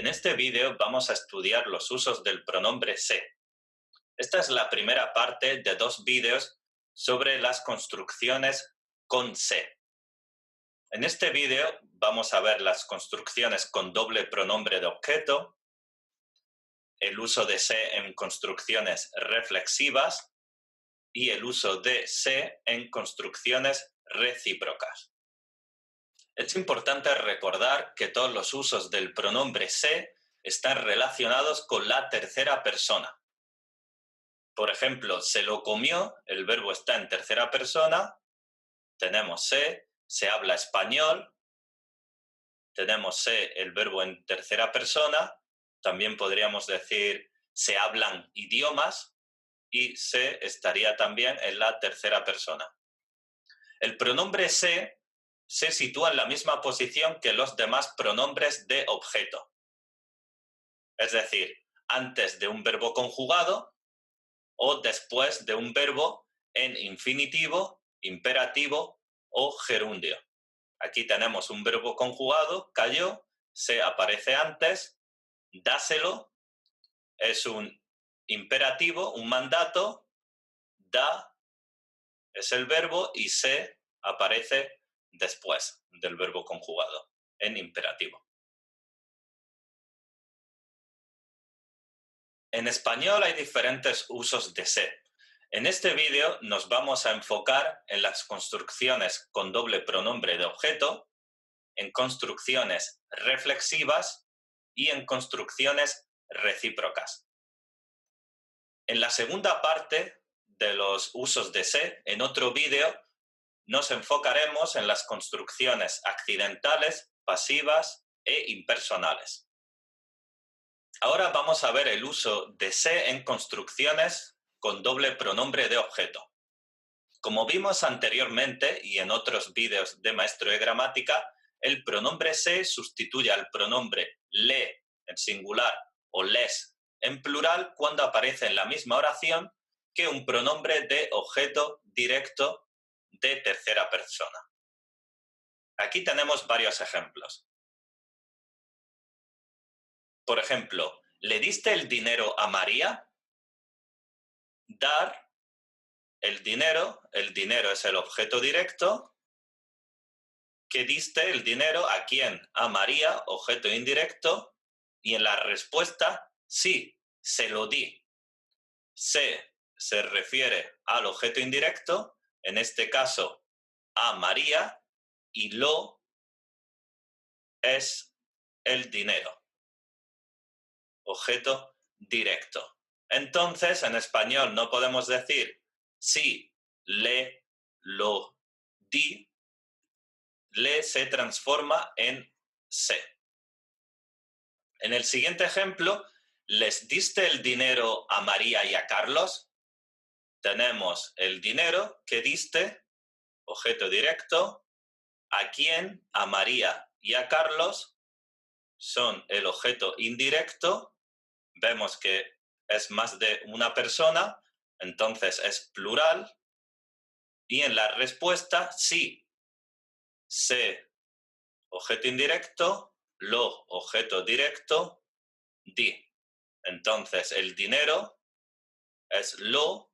En este vídeo vamos a estudiar los usos del pronombre se. Esta es la primera parte de 2 vídeos sobre las construcciones con se. En este vídeo vamos a ver las construcciones con doble pronombre de objeto, el uso de se en construcciones reflexivas y el uso de se en construcciones recíprocas. Es importante recordar que todos los usos del pronombre se están relacionados con la tercera persona. Por ejemplo, se lo comió, el verbo está en tercera persona, tenemos se habla español, tenemos el verbo en tercera persona, también podríamos decir se hablan idiomas y se estaría también en la tercera persona. El pronombre se sitúa en la misma posición que los demás pronombres de objeto. Es decir, antes de un verbo conjugado o después de un verbo en infinitivo, imperativo o gerundio. Aquí tenemos un verbo conjugado, cayó, se aparece antes, dáselo, es un imperativo, un mandato, da es el verbo y se aparece después del verbo conjugado, en imperativo. En español hay diferentes usos de se. En este vídeo nos vamos a enfocar en las construcciones con doble pronombre de objeto, en construcciones reflexivas y en construcciones recíprocas. En la segunda parte de los usos de se, en otro vídeo, nos enfocaremos en las construcciones accidentales, pasivas e impersonales. Ahora vamos a ver el uso de se en construcciones con doble pronombre de objeto. Como vimos anteriormente y en otros vídeos de Maestro de Gramática, el pronombre se sustituye al pronombre le en singular o les en plural cuando aparece en la misma oración que un pronombre de objeto directo de tercera persona. Aquí tenemos varios ejemplos. Por ejemplo, ¿le diste el dinero a María? Dar, el dinero es el objeto directo. ¿Que diste el dinero a quién? A María, objeto indirecto. Y en la respuesta, sí, se lo di. Se refiere al objeto indirecto, en este caso a María, y lo es el dinero, objeto directo. Entonces, en español no podemos decir sí, le, lo, di. Le se transforma en se. En el siguiente ejemplo, ¿les diste el dinero a María y a Carlos? Tenemos el dinero que diste, objeto directo. ¿A quién? A María y a Carlos son el objeto indirecto. Vemos que es más de una persona, entonces es plural. Y en la respuesta, sí, se, objeto indirecto, lo, objeto directo, di. Entonces el dinero es lo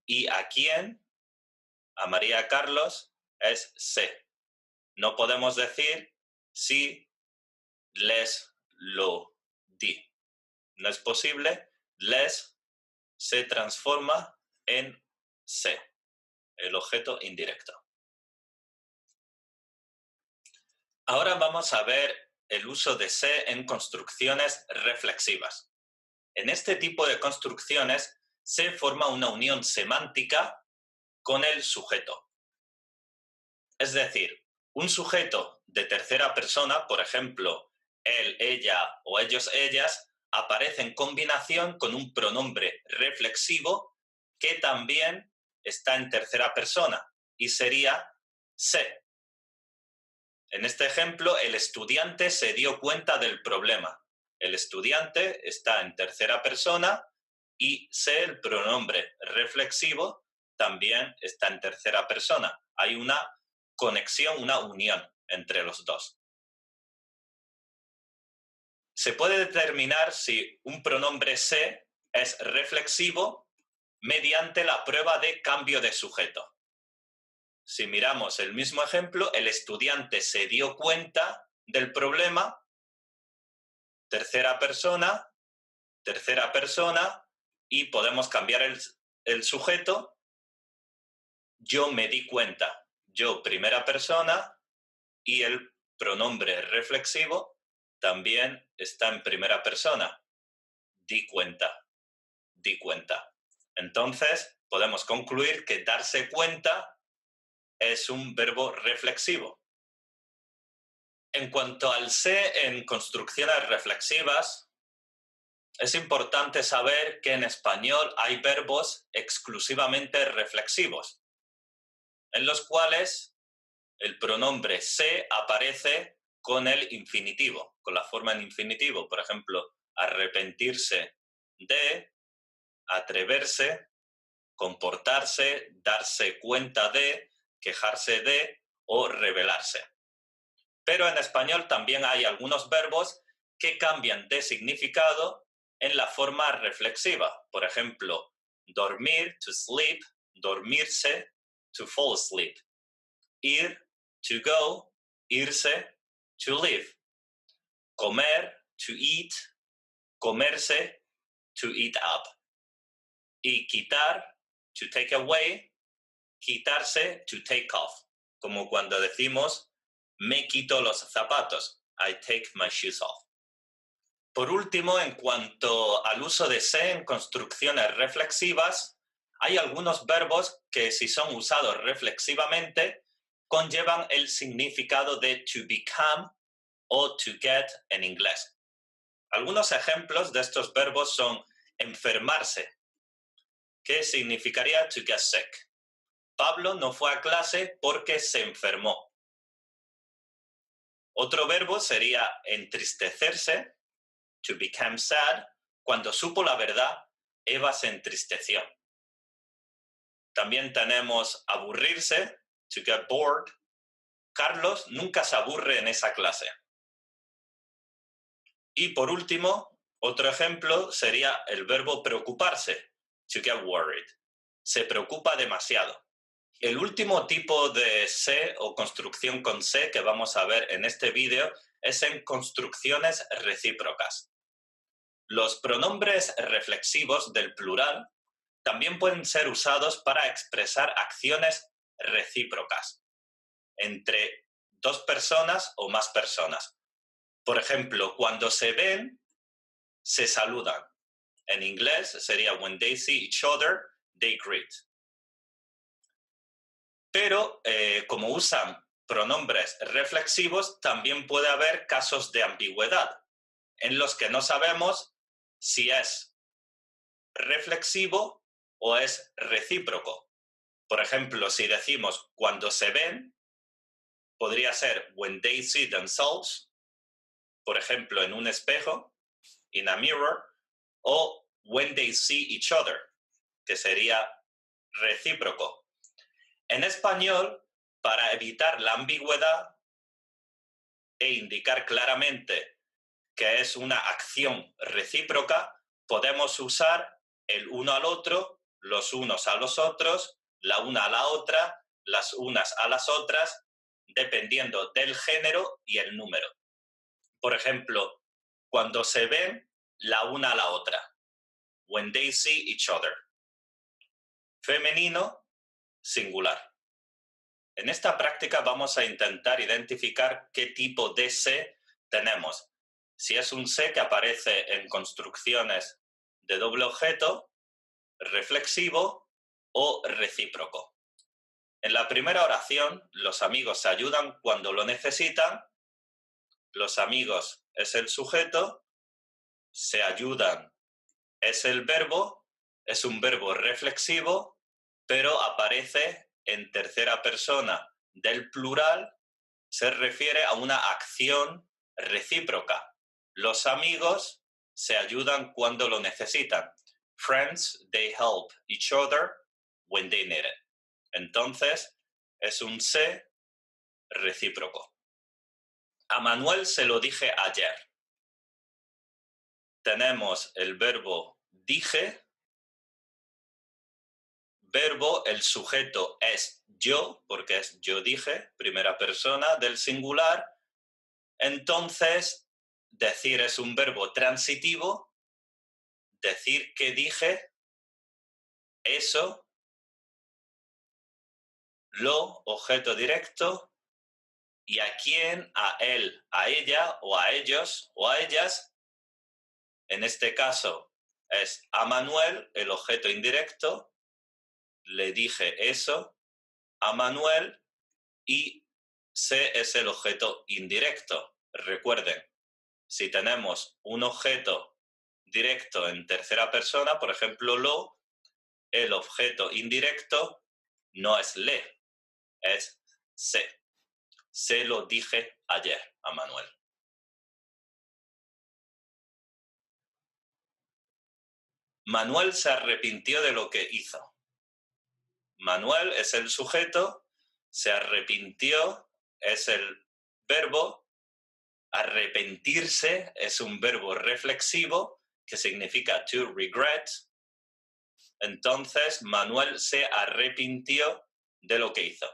y a quién, a María Carlos, es se. No podemos decir si, les, lo, di. No es posible, les se transforma en se, el objeto indirecto. Ahora vamos a ver el uso de se en construcciones reflexivas. En este tipo de construcciones se forma una unión semántica con el sujeto. Es decir, un sujeto de tercera persona, por ejemplo, él, ella o ellos, ellas, aparece en combinación con un pronombre reflexivo que también está en tercera persona y sería se. En este ejemplo, el estudiante se dio cuenta del problema. El estudiante está en tercera persona y se, el pronombre reflexivo, también está en tercera persona. Hay una conexión, una unión entre los dos. Se puede determinar si un pronombre se es reflexivo mediante la prueba de cambio de sujeto. Si miramos el mismo ejemplo, el estudiante se dio cuenta del problema, tercera persona, y podemos cambiar el sujeto. Yo me di cuenta, yo primera persona, y el pronombre reflexivo también está en primera persona. Di cuenta, di cuenta. Entonces, podemos concluir que darse cuenta es un verbo reflexivo. En cuanto al se en construcciones reflexivas, es importante saber que en español hay verbos exclusivamente reflexivos, en los cuales el pronombre se aparece con el infinitivo, con la forma en infinitivo. Por ejemplo, arrepentirse de, atreverse, comportarse, darse cuenta de, quejarse de o rebelarse. Pero en español también hay algunos verbos que cambian de significado en la forma reflexiva. Por ejemplo, dormir, to sleep, dormirse, to fall asleep. Ir, to go, irse, to live. Comer, to eat, comerse, to eat up. Y quitar, to take away, quitarse, to take off. Como cuando decimos, me quito los zapatos, I take my shoes off. Por último, en cuanto al uso de se en construcciones reflexivas, hay algunos verbos que, si son usados reflexivamente, conllevan el significado de to become o to get en inglés. Algunos ejemplos de estos verbos son enfermarse, que significaría to get sick. Pablo no fue a clase porque se enfermó. Otro verbo sería entristecerse, to become sad. Cuando supo la verdad, Eva se entristeció. También tenemos aburrirse, to get bored. Carlos nunca se aburre en esa clase. Y por último, otro ejemplo sería el verbo preocuparse, to get worried. Se preocupa demasiado. El último tipo de se o construcción con se que vamos a ver en este vídeo es en construcciones recíprocas. Los pronombres reflexivos del plural también pueden ser usados para expresar acciones recíprocas entre dos personas o más personas. Por ejemplo, cuando se ven, se saludan. En inglés sería when they see each other, they greet. Pero como usan pronombres reflexivos, también puede haber casos de ambigüedad, en los que no sabemos si es reflexivo o es recíproco. Por ejemplo, si decimos cuando se ven, podría ser when they see themselves, por ejemplo, en un espejo, in a mirror, o when they see each other, que sería recíproco. En español, para evitar la ambigüedad e indicar claramente que es una acción recíproca, podemos usar el uno al otro, los unos a los otros, la una a la otra, las unas a las otras, dependiendo del género y el número. Por ejemplo, cuando se ven la una a la otra, when they see each other. Femenino, singular. En esta práctica vamos a intentar identificar qué tipo de se tenemos. Si es un se que aparece en construcciones de doble objeto, reflexivo o recíproco. En la primera oración, los amigos se ayudan cuando lo necesitan. Los amigos es el sujeto, se ayudan es el verbo, es un verbo reflexivo, pero aparece en tercera persona del plural, se refiere a una acción recíproca. Los amigos se ayudan cuando lo necesitan. Friends, they help each other when they need it. Entonces, es un se recíproco. A Manuel se lo dije ayer. tenemos el verbo dije, verbo, el sujeto es yo, porque es yo dije, primera persona del singular. Entonces, decir es un verbo transitivo, decir que dije, eso, lo, objeto directo, y a quién, a él, a ella, o a ellos, o a ellas. En este caso es a Manuel, el objeto indirecto, le dije eso a Manuel, y se es el objeto indirecto. Recuerden, si tenemos un objeto directo en tercera persona, por ejemplo, lo, el objeto indirecto no es le, es se. Se lo dije ayer a Manuel. Manuel se arrepintió de lo que hizo. Manuel es el sujeto, se arrepintió es el verbo, arrepentirse es un verbo reflexivo que significa to regret. Entonces, Manuel se arrepintió de lo que hizo.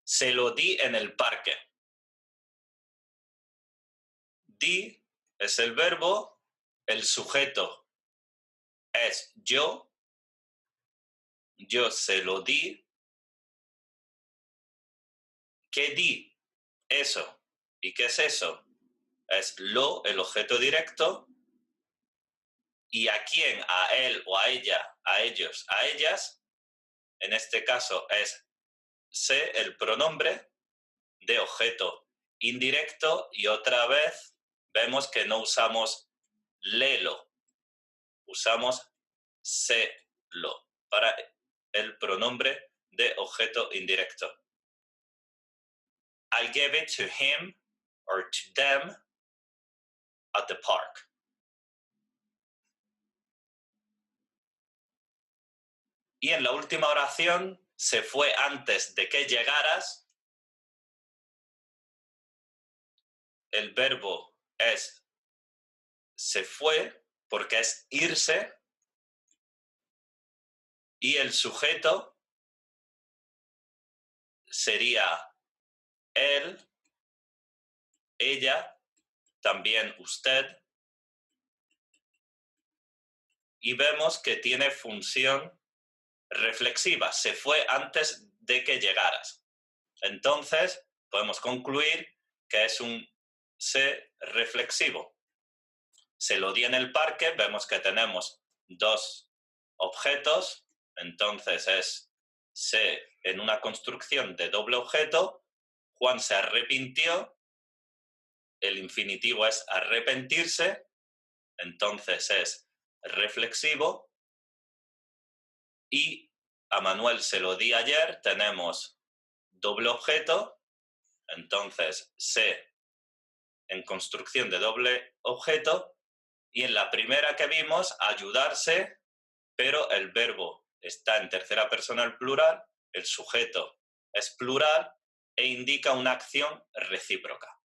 Se lo di en el parque. Di es el verbo, el sujeto es yo se lo di. ¿Qué di? Eso. ¿Y qué es eso? Es lo, el objeto directo. ¿Y a quién? A él o a ella, a ellos, a ellas. En este caso es se, el pronombre de objeto indirecto, y otra vez vemos que no usamos lelo, usamos se-lo para el pronombre de objeto indirecto. I gave it to him or to them at the park. Y en la última oración, se fue antes de que llegaras. El verbo es se fue, porque es irse. Y el sujeto sería él, ella, también usted. Y vemos que tiene función reflexiva. Se fue antes de que llegaras. Entonces, podemos concluir que es un se reflexivo. Se lo di en el parque, vemos que tenemos dos objetos, entonces es se en una construcción de doble objeto. Juan se arrepintió, el infinitivo es arrepentirse, entonces es reflexivo. Y a Manuel se lo di ayer, tenemos doble objeto, entonces se en construcción de doble objeto. Y en la primera que vimos, ayudarse, pero el verbo está en tercera persona al plural, el sujeto es plural e indica una acción recíproca.